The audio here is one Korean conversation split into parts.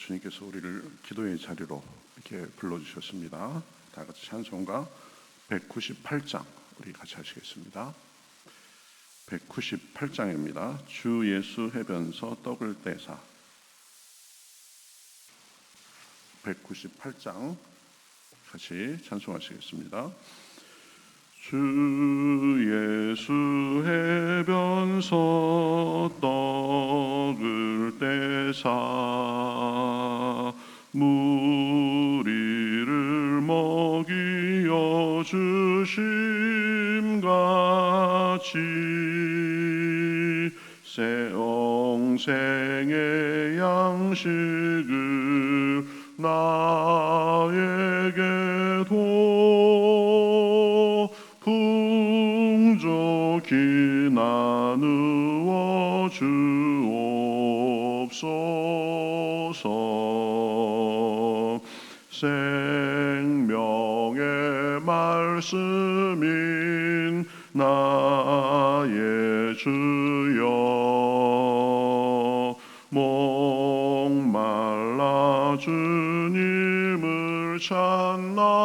주님께서 우리를 기도의 자리로 이렇게 불러주셨습니다. 다 같이 찬송가 198장 우리 같이 하시겠습니다. 198장입니다. 주 예수 해변서 떡을 떼사. 198장 같이 찬송하시겠습니다. 주 예수 해변서 떡을 떼사 무리를 먹이어 주심같이 새 영생의 양식을 나에게도 풍족히 나누어 주옵소서. 생명의 말씀인 나의 주여, 목말라 주님을 찾나이다.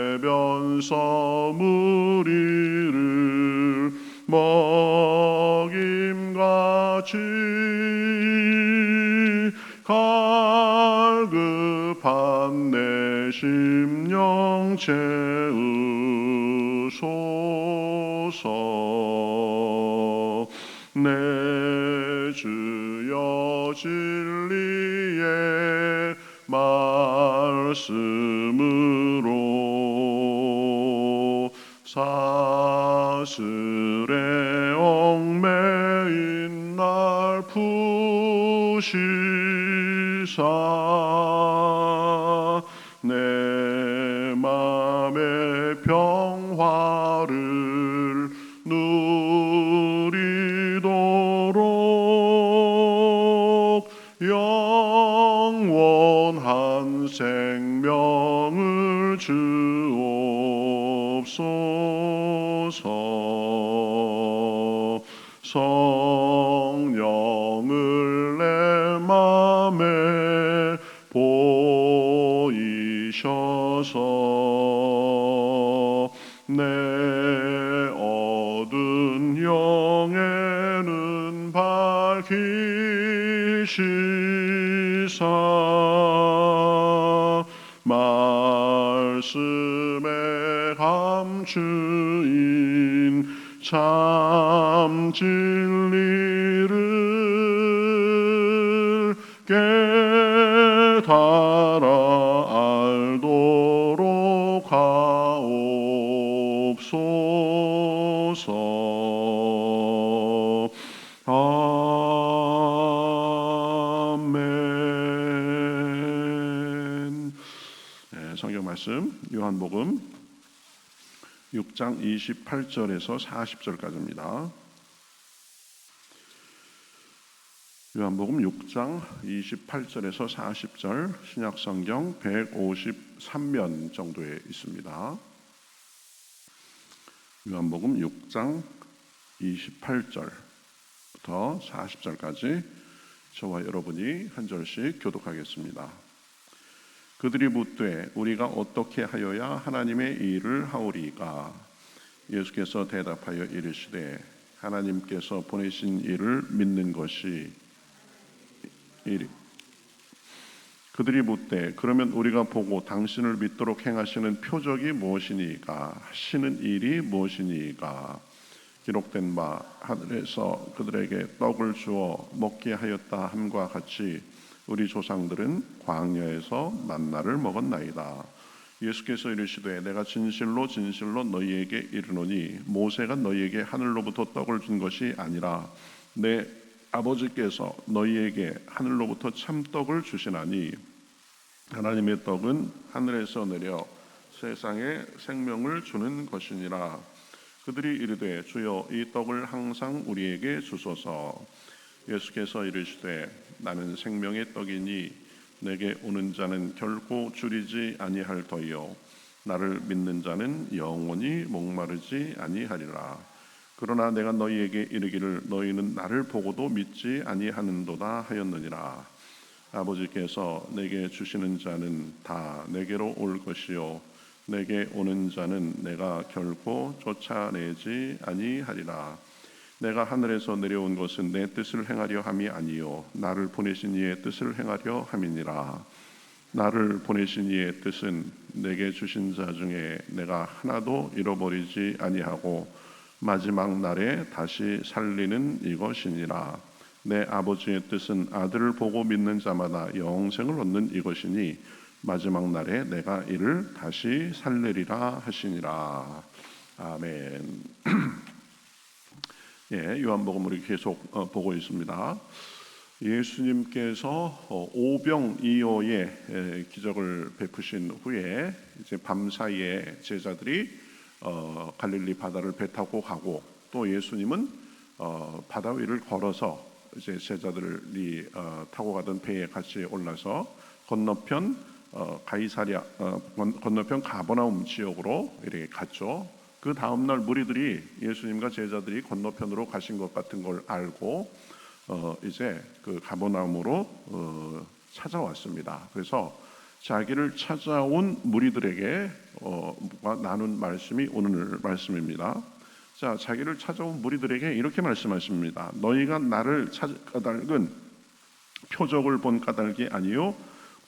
해변서 무리를 먹임같이 갈급한 내 심령 채우소서. 내 주여 진리의 말씀으로 사슬에 얽매인 날 푸시사 내 맘의 평화를 누리도록 영원한 생명을 주옵소서. 성령을 내 맘에 보이셔서 내 얻은 영에는 밝히시사 말씀에 감추인 참 진리를 깨달아 알도록 하옵소서. 아멘. 네, 성경 말씀 요한복음 6장 28절에서 40절까지입니다. 요한복음 6장 28절에서 40절, 신약성경 153면 정도에 있습니다. 요한복음 6장 28절부터 40절까지 저와 여러분이 한 절씩 교독하겠습니다. 그들이 묻되 우리가 어떻게 하여야 하나님의 일을 하오리까? 예수께서 대답하여 이르시되 하나님께서 보내신 이를 믿는 것이 이리. 그들이 묻되 그러면 우리가 보고 당신을 믿도록 행하시는 표적이 무엇이니까? 하시는 일이 무엇이니까? 기록된 바 하늘에서 그들에게 떡을 주어 먹게 하였다 함과 같이 우리 조상들은 광야에서 만나를 먹었나이다. 예수께서 이르시되 내가 진실로 진실로 너희에게 이르노니 모세가 너희에게 하늘로부터 떡을 준 것이 아니라 내 아버지께서 너희에게 하늘로부터 참떡을 주시나니 하나님의 떡은 하늘에서 내려 세상에 생명을 주는 것이니라. 그들이 이르되 주여 이 떡을 항상 우리에게 주소서. 예수께서 이르시되 나는 생명의 떡이니 내게 오는 자는 결코 줄이지 아니할 터이요 나를 믿는 자는 영원히 목마르지 아니하리라. 그러나 내가 너희에게 이르기를 너희는 나를 보고도 믿지 아니하는도다 하였느니라. 아버지께서 내게 주시는 자는 다 내게로 올 것이요 내게 오는 자는 내가 결코 쫓아내지 아니하리라. 내가 하늘에서 내려온 것은 내 뜻을 행하려 함이 아니요 나를 보내신 이의 뜻을 행하려 함이니라. 나를 보내신 이의 뜻은 내게 주신 자 중에 내가 하나도 잃어버리지 아니하고 마지막 날에 다시 살리는 이것이니라. 내 아버지의 뜻은 아들을 보고 믿는 자마다 영생을 얻는 이것이니 마지막 날에 내가 이를 다시 살리리라 하시니라. 아멘. 예, 요한복음 우리 계속 보고 있습니다. 예수님께서 오병이어의 기적을 베푸신 후에 이제 밤사이에 제자들이 갈릴리 바다를 배 타고 가고 또 예수님은 바다 위를 걸어서 이제 제자들이 타고 가던 배에 같이 올라서 건너편 가이사랴 건너편 가버나움 지역으로 이렇게 갔죠. 그 다음 날 무리들이 예수님과 제자들이 건너편으로 가신 것 같은 걸 알고 이제 그 가버나움으로 찾아왔습니다. 그래서 자기를 찾아온 무리들에게 나눈 말씀이 오늘 말씀입니다. 자, 자기를 찾아온 무리들에게 이렇게 말씀하십니다. 너희가 나를 찾을 까닭은 표적을 본 까닭이 아니요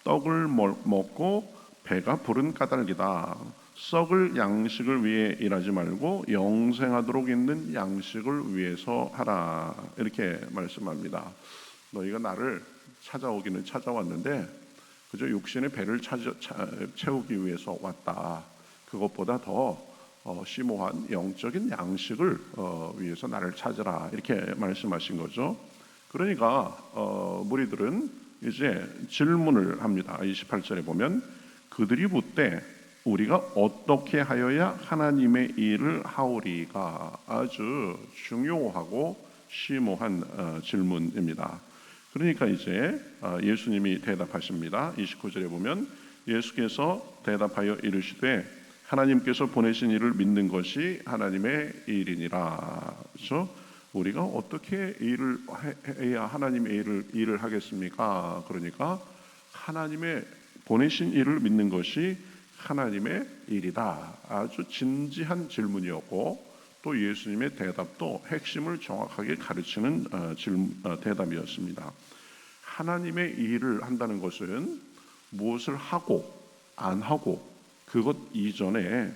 떡을 먹고 배가 부른 까닭이다. 썩을 양식을 위해 일하지 말고 영생하도록 있는 양식을 위해서 하라. 이렇게 말씀합니다. 너희가 나를 찾아오기는 찾아왔는데 그저 육신의 배를 채우기 위해서 왔다. 그것보다 더 심오한 영적인 양식을 위해서 나를 찾으라. 이렇게 말씀하신 거죠. 그러니까 무리들은 이제 질문을 합니다. 28절에 보면 그들이 묻되 우리가 어떻게 하여야 하나님의 일을 하오리가 아주 중요하고 심오한 질문입니다. 그러니까 이제 예수님이 대답하십니다. 29절에 보면 예수께서 대답하여 이르시되 하나님께서 보내신 일을 믿는 것이 하나님의 일이니라. 그렇죠? 우리가 어떻게 일을 해야 하나님의 일을 하겠습니까? 그러니까 하나님의 보내신 일을 믿는 것이 하나님의 일이다. 아주 진지한 질문이었고 또 예수님의 대답도 핵심을 정확하게 가르치는 대답이었습니다. 하나님의 일을 한다는 것은 무엇을 하고 안 하고 그것 이전에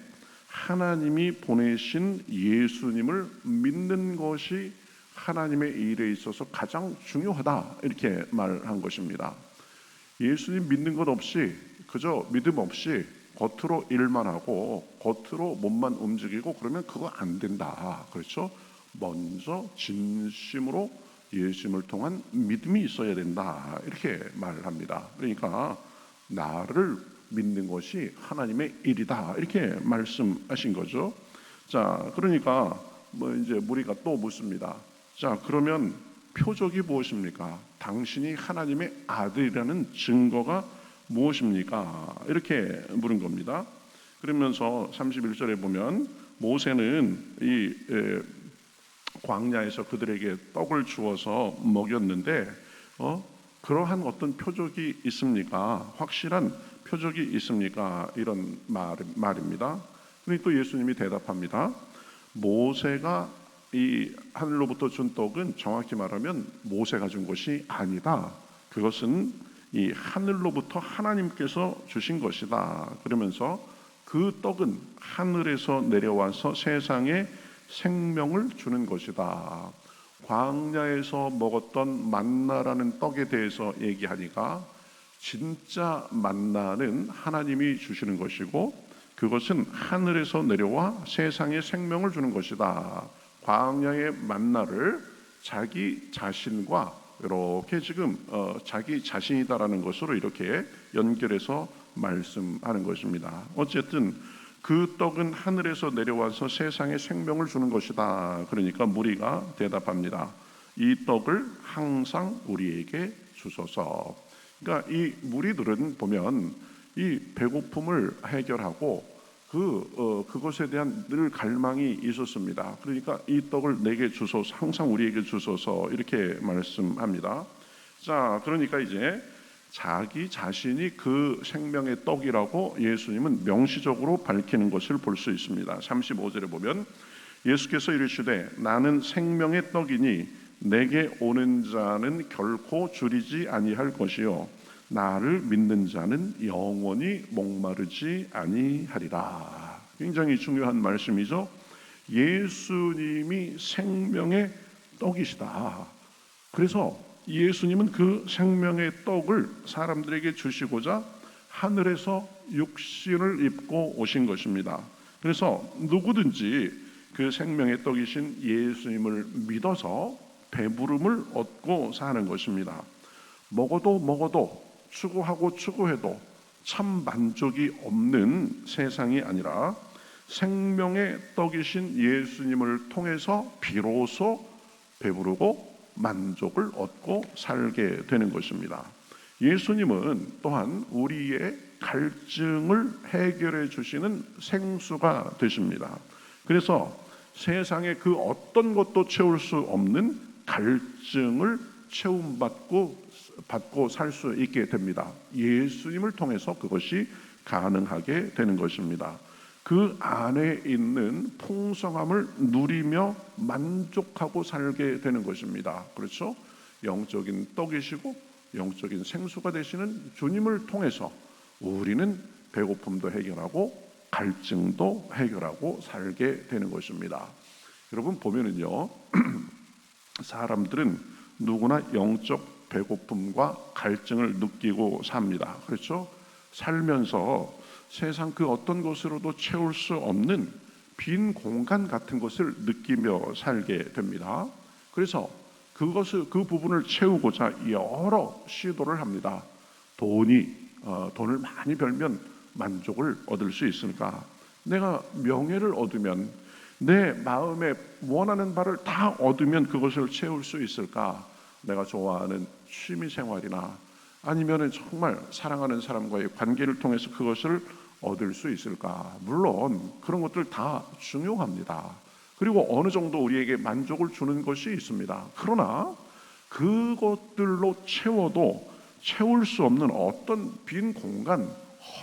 하나님이 보내신 예수님을 믿는 것이 하나님의 일에 있어서 가장 중요하다. 이렇게 말한 것입니다. 예수님 믿는 것 없이 그저 믿음 없이 겉으로 일만 하고 겉으로 몸만 움직이고 그러면 그거 안 된다. 그렇죠? 먼저 진심으로 예수님을 통한 믿음이 있어야 된다. 이렇게 말을 합니다. 그러니까 나를 믿는 것이 하나님의 일이다. 이렇게 말씀하신 거죠. 자, 그러니까 이제 무리가 또 묻습니다. 자, 그러면 표적이 무엇입니까? 당신이 하나님의 아들이라는 증거가 무엇입니까? 이렇게 물은 겁니다. 그러면서 31절에 보면 모세는 이 광야에서 그들에게 떡을 주어서 먹였는데 그러한 어떤 표적이 있습니까? 확실한 표적이 있습니까? 이런 말입니다. 그러니 또 예수님이 대답합니다. 모세가 이 하늘로부터 준 떡은 정확히 말하면 모세가 준 것이 아니다. 그것은 이 하늘로부터 하나님께서 주신 것이다. 그러면서 그 떡은 하늘에서 내려와서 세상에 생명을 주는 것이다. 광야에서 먹었던 만나라는 떡에 대해서 얘기하니까 진짜 만나는 하나님이 주시는 것이고 그것은 하늘에서 내려와 세상에 생명을 주는 것이다. 광야의 만나를 자기 자신과 이렇게 지금 자기 자신이다라는 것으로 이렇게 연결해서 말씀하는 것입니다. 어쨌든 그 떡은 하늘에서 내려와서 세상에 생명을 주는 것이다. 그러니까 무리가 대답합니다. 이 떡을 항상 우리에게 주소서. 그러니까 이 무리들은 보면 이 배고픔을 해결하고 그것에 대한 늘 갈망이 있었습니다. 그러니까 이 떡을 내게 주소서, 항상 우리에게 주소서 이렇게 말씀합니다. 자, 그러니까 이제 자기 자신이 그 생명의 떡이라고 예수님은 명시적으로 밝히는 것을 볼 수 있습니다. 35절에 보면 예수께서 이르시되 나는 생명의 떡이니 내게 오는 자는 결코 줄이지 아니할 것이요 나를 믿는 자는 영원히 목마르지 아니하리라. 굉장히 중요한 말씀이죠. 예수님이 생명의 떡이시다. 그래서 예수님은 그 생명의 떡을 사람들에게 주시고자 하늘에서 육신을 입고 오신 것입니다. 그래서 누구든지 그 생명의 떡이신 예수님을 믿어서 배부름을 얻고 사는 것입니다. 먹어도 추구하고 추구해도 참 만족이 없는 세상이 아니라 생명의 떡이신 예수님을 통해서 비로소 배부르고 만족을 얻고 살게 되는 것입니다. 예수님은 또한 우리의 갈증을 해결해 주시는 생수가 되십니다. 그래서 세상의 그 어떤 것도 채울 수 없는 갈증을 채움받고 살 수 있게 됩니다. 예수님을 통해서 그것이 가능하게 되는 것입니다. 그 안에 있는 풍성함을 누리며 만족하고 살게 되는 것입니다. 그렇죠? 영적인 떡이시고 영적인 생수가 되시는 주님을 통해서 우리는 배고픔도 해결하고 갈증도 해결하고 살게 되는 것입니다. 여러분 보면은요, 사람들은 누구나 영적 배고픔과 갈증을 느끼고 삽니다. 그렇죠? 살면서 세상 그 어떤 것으로도 채울 수 없는 빈 공간 같은 것을 느끼며 살게 됩니다. 그래서 그 부분을 채우고자 여러 시도를 합니다. 돈을 많이 벌면 만족을 얻을 수 있을까? 내가 명예를 얻으면, 내 마음에 원하는 바를 다 얻으면 그것을 채울 수 있을까? 내가 좋아하는 취미 생활이나 아니면 정말 사랑하는 사람과의 관계를 통해서 그것을 얻을 수 있을까? 물론 그런 것들 다 중요합니다. 그리고 어느 정도 우리에게 만족을 주는 것이 있습니다. 그러나 그것들로 채워도 채울 수 없는 어떤 빈 공간,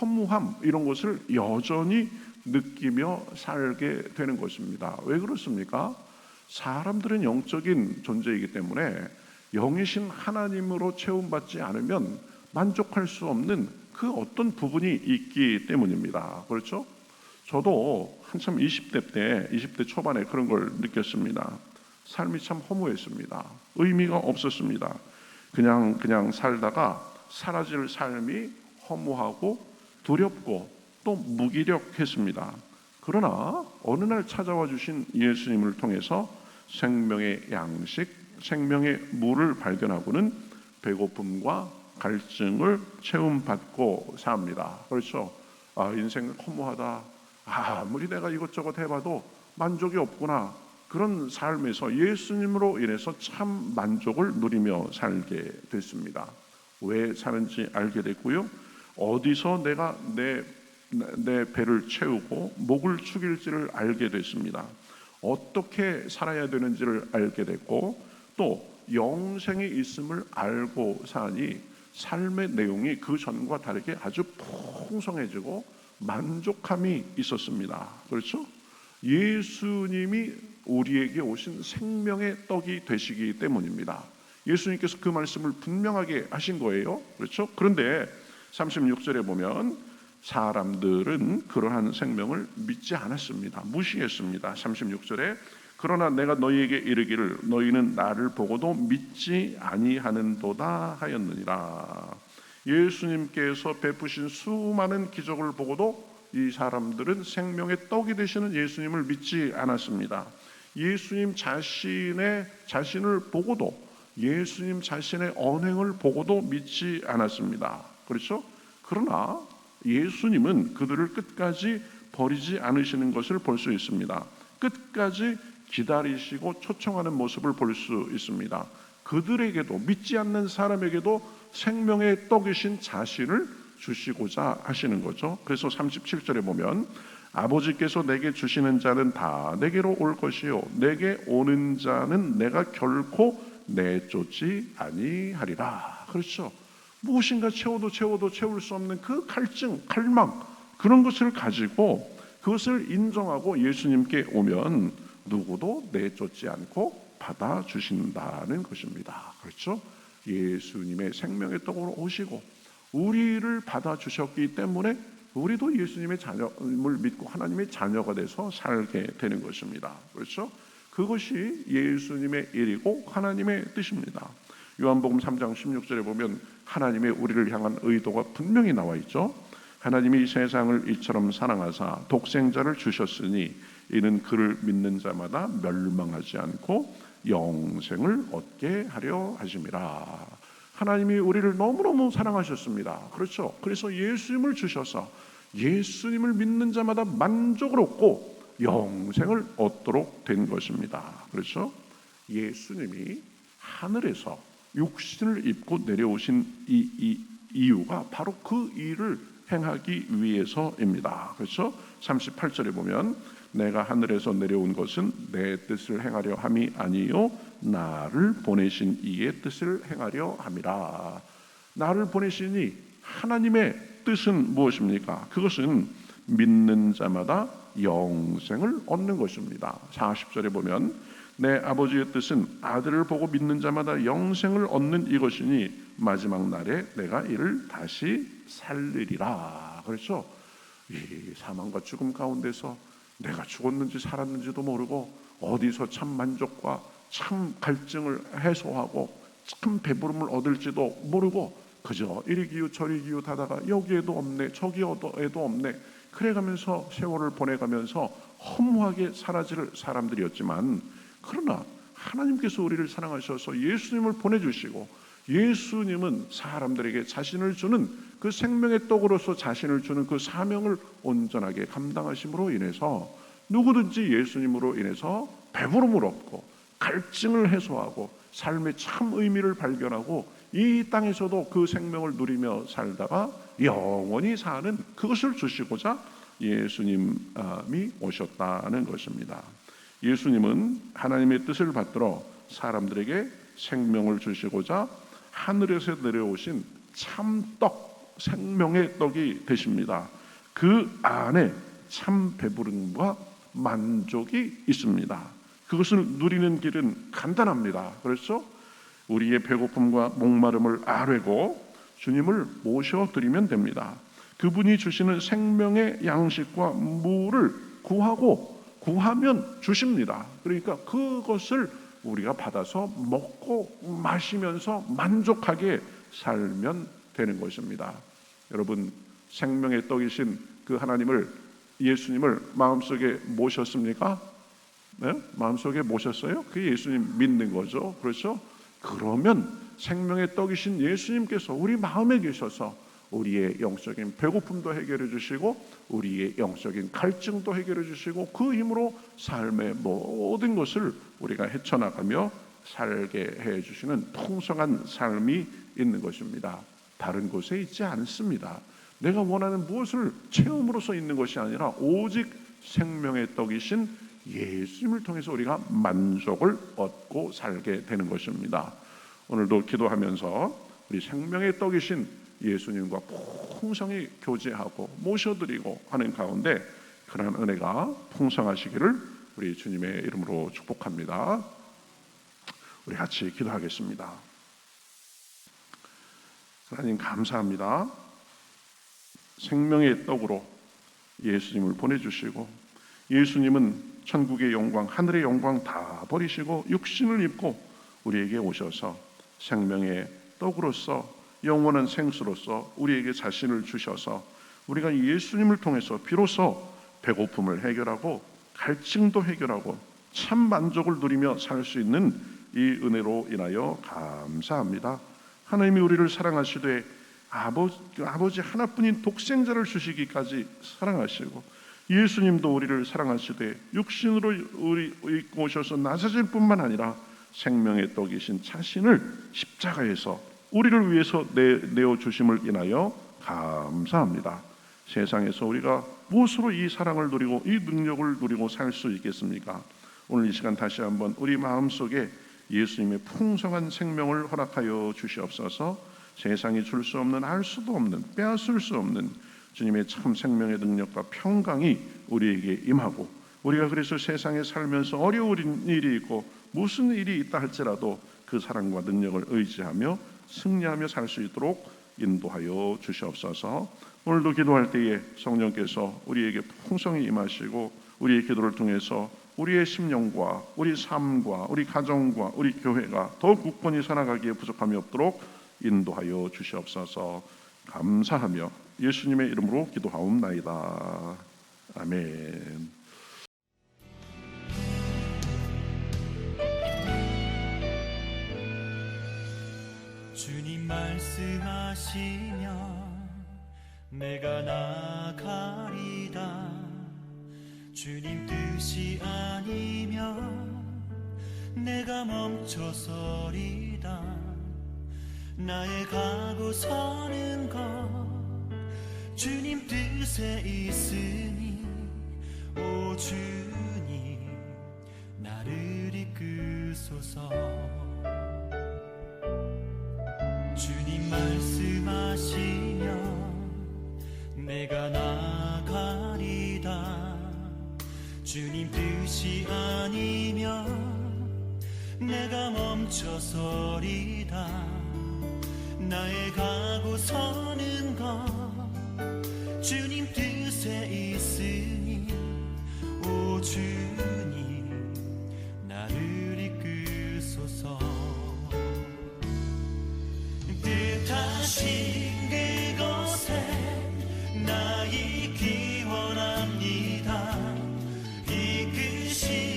허무함 이런 것을 여전히 느끼며 살게 되는 것입니다. 왜 그렇습니까? 사람들은 영적인 존재이기 때문에 영이신 하나님으로 채움받지 않으면 만족할 수 없는 그 어떤 부분이 있기 때문입니다. 그렇죠? 저도 한참 20대 초반에 그런 걸 느꼈습니다. 삶이 참 허무했습니다. 의미가 없었습니다. 그냥 살다가 사라질 삶이 허무하고 두렵고 또 무기력했습니다. 그러나 어느 날 찾아와 주신 예수님을 통해서 생명의 양식, 생명의 물을 발견하고는 배고픔과 갈증을 채움받고 삽니다. 그렇죠? 인생 허무하다. 아무리 내가 이것저것 해봐도 만족이 없구나. 그런 삶에서 예수님으로 인해서 참 만족을 누리며 살게 됐습니다. 왜 사는지 알게 됐고요. 어디서 내가 내 배를 채우고 목을 축일지를 알게 됐습니다. 어떻게 살아야 되는지를 알게 됐고 또 영생이 있음을 알고 사니 삶의 내용이 그 전과 다르게 아주 풍성해지고 만족함이 있었습니다. 그렇죠? 예수님이 우리에게 오신 생명의 떡이 되시기 때문입니다. 예수님께서 그 말씀을 분명하게 하신 거예요. 그렇죠? 그런데 36절에 보면 사람들은 그러한 생명을 믿지 않았습니다. 무시했습니다. 36절에 그러나 내가 너희에게 이르기를 너희는 나를 보고도 믿지 아니하는도다 하였느니라. 예수님께서 베푸신 수많은 기적을 보고도 이 사람들은 생명의 떡이 되시는 예수님을 믿지 않았습니다. 예수님 자신을 보고도, 예수님 자신의 언행을 보고도 믿지 않았습니다. 그렇죠? 그러나 예수님은 그들을 끝까지 버리지 않으시는 것을 볼 수 있습니다. 끝까지 기다리시고 초청하는 모습을 볼 수 있습니다. 그들에게도, 믿지 않는 사람에게도 생명의 떡이신 자신을 주시고자 하시는 거죠. 그래서 37절에 보면 아버지께서 내게 주시는 자는 다 내게로 올 것이요 내게 오는 자는 내가 결코 내쫓지 아니하리라. 그렇죠. 무엇인가 채워도 채울 수 없는 그 갈증, 갈망, 그런 것을 가지고 그것을 인정하고 예수님께 오면 누구도 내쫓지 않고 받아주신다는 것입니다. 그렇죠? 예수님의 생명의 떡으로 오시고 우리를 받아주셨기 때문에 우리도 예수님의 자녀임을 믿고 하나님의 자녀가 돼서 살게 되는 것입니다. 그렇죠? 그것이 예수님의 일이고 하나님의 뜻입니다. 요한복음 3장 16절에 보면 하나님의 우리를 향한 의도가 분명히 나와 있죠. 하나님이 이 세상을 이처럼 사랑하사 독생자를 주셨으니 이는 그를 믿는 자마다 멸망하지 않고 영생을 얻게 하려 하심이라. 하나님이 우리를 너무너무 사랑하셨습니다. 그렇죠? 그래서 예수님을 주셔서 예수님을 믿는 자마다 만족을 얻고 영생을 얻도록 된 것입니다. 그렇죠? 예수님이 하늘에서 육신을 입고 내려오신 이 이유가 바로 그 일을 행하기 위해서입니다. 그렇죠? 38절에 보면 내가 하늘에서 내려온 것은 내 뜻을 행하려 함이 아니요 나를 보내신 이의 뜻을 행하려 함이라. 나를 보내시니 하나님의 뜻은 무엇입니까? 그것은 믿는 자마다 영생을 얻는 것입니다. 40절에 보면 내 아버지의 뜻은 아들을 보고 믿는 자마다 영생을 얻는 이것이니 마지막 날에 내가 이를 다시 살리리라. 그렇죠? 이 사망과 죽음 가운데서 내가 죽었는지 살았는지도 모르고 어디서 참 만족과 참 갈증을 해소하고 참 배부름을 얻을지도 모르고 그저 이리 기우 저리 기우 하다가 여기에도 없네 저기에도 없네 그래가면서 세월을 보내가면서 허무하게 사라질 사람들이었지만, 그러나 하나님께서 우리를 사랑하셔서 예수님을 보내주시고 예수님은 사람들에게 자신을 주는 그 생명의 떡으로서 자신을 주는 그 사명을 온전하게 감당하심으로 인해서 누구든지 예수님으로 인해서 배부름을 얻고 갈증을 해소하고 삶의 참 의미를 발견하고 이 땅에서도 그 생명을 누리며 살다가 영원히 사는 그것을 주시고자 예수님이 오셨다는 것입니다. 예수님은 하나님의 뜻을 받들어 사람들에게 생명을 주시고자 하늘에서 내려오신 참떡, 생명의 떡이 되십니다. 그 안에 참 배부름과 만족이 있습니다. 그것을 누리는 길은 간단합니다. 그렇죠? 우리의 배고픔과 목마름을 아뢰고 주님을 모셔드리면 됩니다. 그분이 주시는 생명의 양식과 물을 구하면 주십니다. 그러니까 그것을 우리가 받아서 먹고 마시면서 만족하게 살면 되는 것입니다. 여러분, 생명의 떡이신 그 하나님을, 예수님을 마음속에 모셨습니까? 네? 마음속에 모셨어요? 그게 예수님 믿는 거죠. 그렇죠? 그러면 생명의 떡이신 예수님께서 우리 마음에 계셔서 우리의 영적인 배고픔도 해결해 주시고 우리의 영적인 갈증도 해결해 주시고 그 힘으로 삶의 모든 것을 우리가 헤쳐나가며 살게 해 주시는 풍성한 삶이 있는 것입니다. 다른 곳에 있지 않습니다. 내가 원하는 무엇을 체험으로서 있는 것이 아니라 오직 생명의 떡이신 예수님을 통해서 우리가 만족을 얻고 살게 되는 것입니다. 오늘도 기도하면서 우리 생명의 떡이신 예수님과 풍성히 교제하고 모셔드리고 하는 가운데 그러한 은혜가 풍성하시기를 우리 주님의 이름으로 축복합니다. 우리 같이 기도하겠습니다. 하나님 감사합니다. 생명의 떡으로 예수님을 보내주시고 예수님은 천국의 영광, 하늘의 영광 다 버리시고 육신을 입고 우리에게 오셔서 생명의 떡으로서 영원한 생수로서 우리에게 자신을 주셔서 우리가 예수님을 통해서 비로소 배고픔을 해결하고 갈증도 해결하고 참 만족을 누리며 살 수 있는 이 은혜로 인하여 감사합니다. 하나님이 우리를 사랑하시되 아버지 하나뿐인 독생자를 주시기까지 사랑하시고 예수님도 우리를 사랑하시되 육신으로 우리 입고 오셔서 나사질 뿐만 아니라 생명의 떡이신 자신을 십자가에서 우리를 위해서 내어주심을 인하여 감사합니다. 세상에서 우리가 무엇으로 이 사랑을 누리고 이 능력을 누리고 살 수 있겠습니까? 오늘 이 시간 다시 한번 우리 마음속에 예수님의 풍성한 생명을 허락하여 주시옵소서. 세상이 줄 수 없는, 알 수도 없는, 빼앗을 수 없는 주님의 참 생명의 능력과 평강이 우리에게 임하고, 우리가 그래서 세상에 살면서 어려운 일이 있고 무슨 일이 있다 할지라도 그 사랑과 능력을 의지하며 승리하며 살 수 있도록 인도하여 주시옵소서. 오늘도 기도할 때에 성령께서 우리에게 풍성히 임하시고 우리의 기도를 통해서 우리의 심령과 우리 삶과 우리 가정과 우리 교회가 더욱 굳건히 살아가기에 부족함이 없도록 인도하여 주시옵소서. 감사하며 예수님의 이름으로 기도하옵나이다. 아멘. 주님 말씀하시면 내가 나가리다. 주님 뜻이 아니면 내가 멈춰서리다. 나의 가고 서는 것 주님 뜻에 있으니 오 주님 나를 이끄소서. 주님 말씀하시면 내가 나가리다. 주님 뜻이 아니면 내가 멈춰서리다. 나의 가고 서는 것 주님 뜻에 있으니 오 주님 나를 이끄소서. 뜻하신 그곳에 나 있기 원합니다. 이끄시는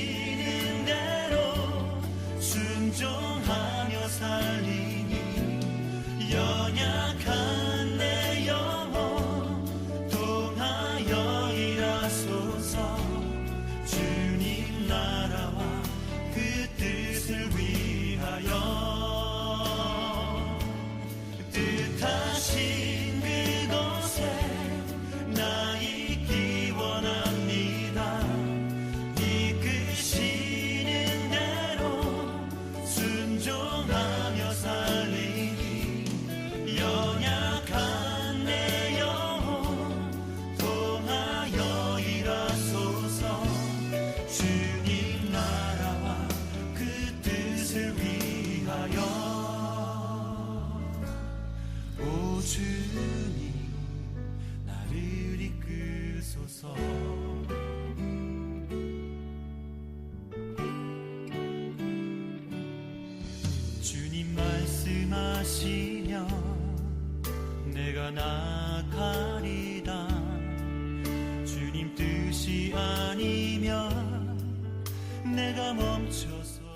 대로 순종하며 살리니 연약한 내 영혼 통하여 일하소서. 주님 나라와 그 뜻을 위하여 뜻하신 그곳에 나 있기 원합니다. 이끄시는 대로 순종하며 살리니 연약한 내 영혼 통하여 일하소서. 주님 나라와 그 뜻을 위하여 오 주님 나를 이끄소서. 주님 말씀하시면 내가 나가리다. 주님 뜻이 아니면 내가 멈춰서